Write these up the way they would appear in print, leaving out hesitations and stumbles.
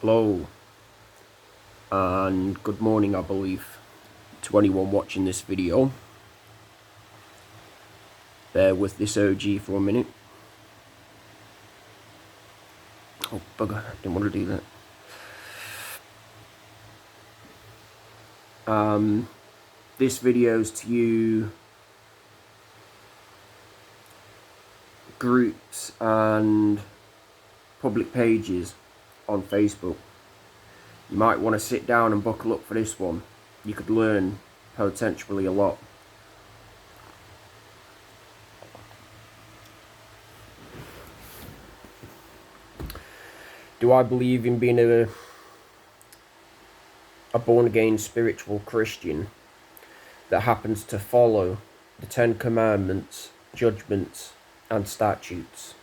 Hello and good morning, I believe, to anyone watching this video. Bear with this OG for a minute. Oh bugger, didn't want to do that. This video's to you groups and public pages on Facebook. You might want to sit down and buckle up for this one. You could learn potentially a lot. Do I believe in being a born-again spiritual Christian that happens to follow the 10 Commandments, judgments, and statutes?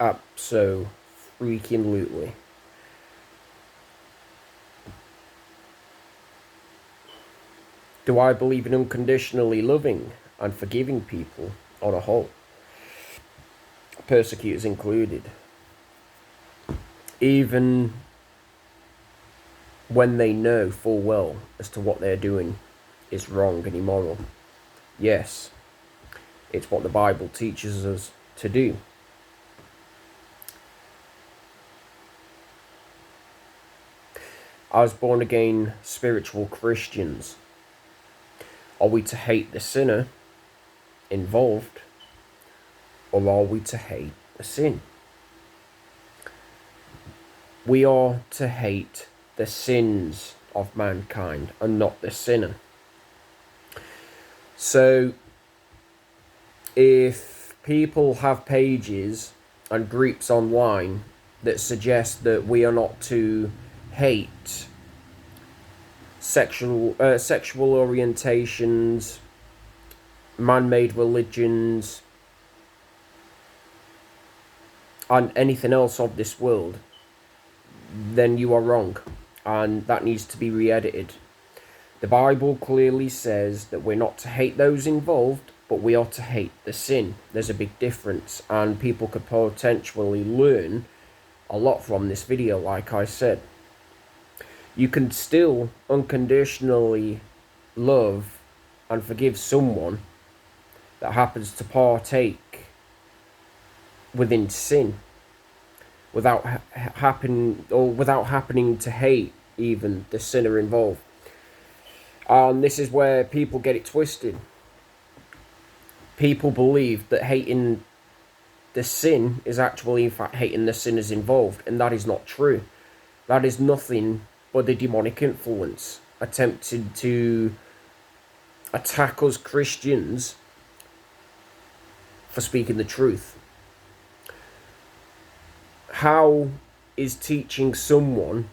Abso-freaking-lutely. Do I believe in unconditionally loving and forgiving people on a whole, persecutors included, even when they know full well as to what they're doing is wrong and immoral? Yes, it's what the Bible teaches us to do. As born-again spiritual Christians, are we to hate the sinner involved, or are we to hate the sin? We are to hate the sins of mankind and not the sinner. So, if people have pages and groups online that suggest that we are not to hate sexual orientations, man-made religions, and anything else of this world, then you are wrong, and that needs to be re-edited. The Bible clearly says that we're not to hate those involved, but we are to hate the sin. There's a big difference, and people could potentially learn a lot from this video, like I said. You can still unconditionally love and forgive someone that happens to partake within sin without happening to hate even the sinner involved. And this is where people get it twisted. People believe that hating the sin is actually in fact hating the sinners involved, and that is not true. That is nothing but the demonic influence attempted to attack us Christians for speaking the truth. How is teaching someone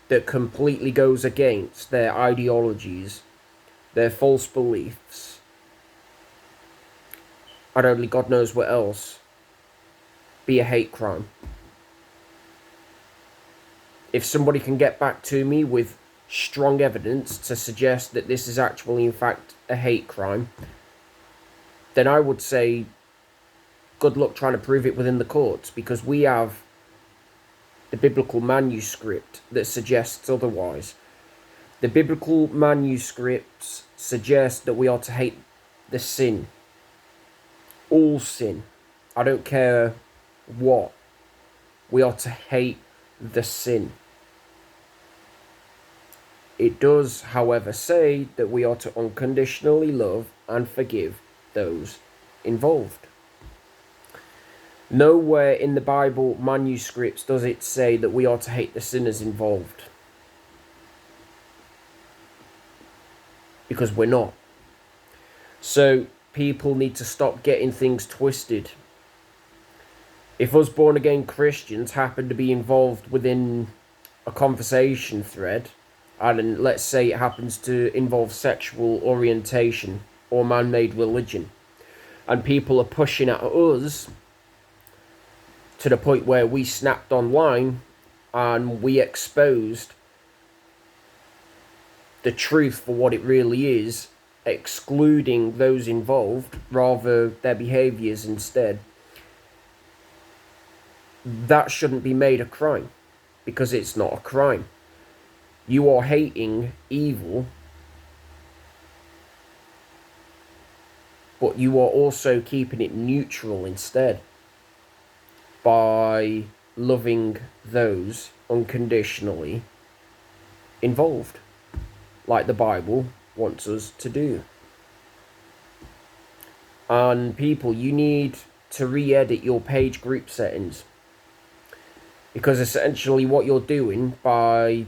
that completely goes against their ideologies, their false beliefs, and only God knows what else, be a hate crime? If somebody can get back to me with strong evidence to suggest that this is actually in fact a hate crime, then I would say good luck trying to prove it within the courts, because we have the biblical manuscript that suggests otherwise. The biblical manuscripts suggest that we are to hate the sin. All sin. I don't care what. We are to hate the sin. It does, however, say that we are to unconditionally love and forgive those involved. Nowhere in the Bible manuscripts does it say that we are to hate the sinners involved, because we're not. So people need to stop getting things twisted. If us born-again Christians happen to be involved within a conversation thread, and let's say it happens to involve sexual orientation or man-made religion, and people are pushing at us to the point where we snapped online and we exposed the truth for what it really is, excluding those involved, rather their behaviours instead, that shouldn't be made a crime. because it's not a crime. You are hating evil, but you are also keeping it neutral instead by loving those unconditionally involved, like the Bible wants us to do. And people, you need to re-edit your page group settings, because essentially what you're doing by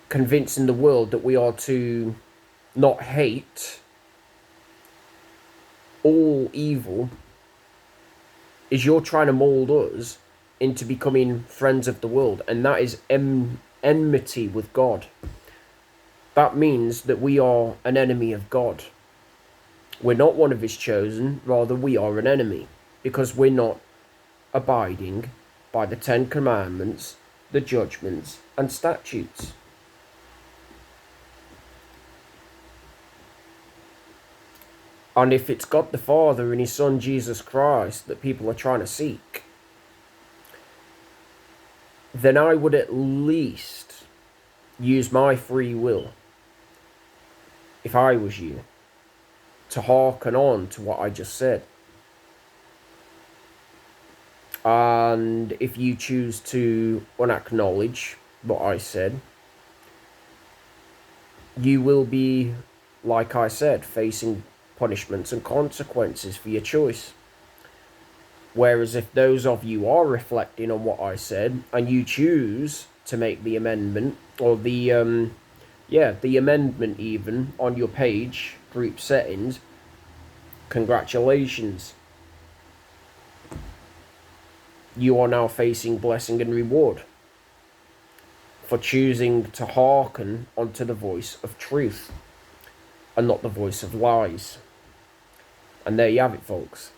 convincing the world that we are to not hate all evil is you're trying to mold us into becoming friends of the world, and that is enmity with God. That means that we are an enemy of God. We're not one of his chosen, rather we are an enemy, because we're not abiding by the 10 Commandments, the judgments, and statutes. And if it's God the Father and his Son Jesus Christ that people are trying to seek, then I would at least use my free will, if I was you, to hearken on to what I just said. And if you choose to unacknowledge what I said, you will be, like I said, facing punishments and consequences for your choice. Whereas if those of you are reflecting on what I said and you choose to make the amendment, or the amendment even on your page group settings, congratulations. You are now facing blessing and reward for choosing to hearken onto the voice of truth and not the voice of lies. And there you have it, folks.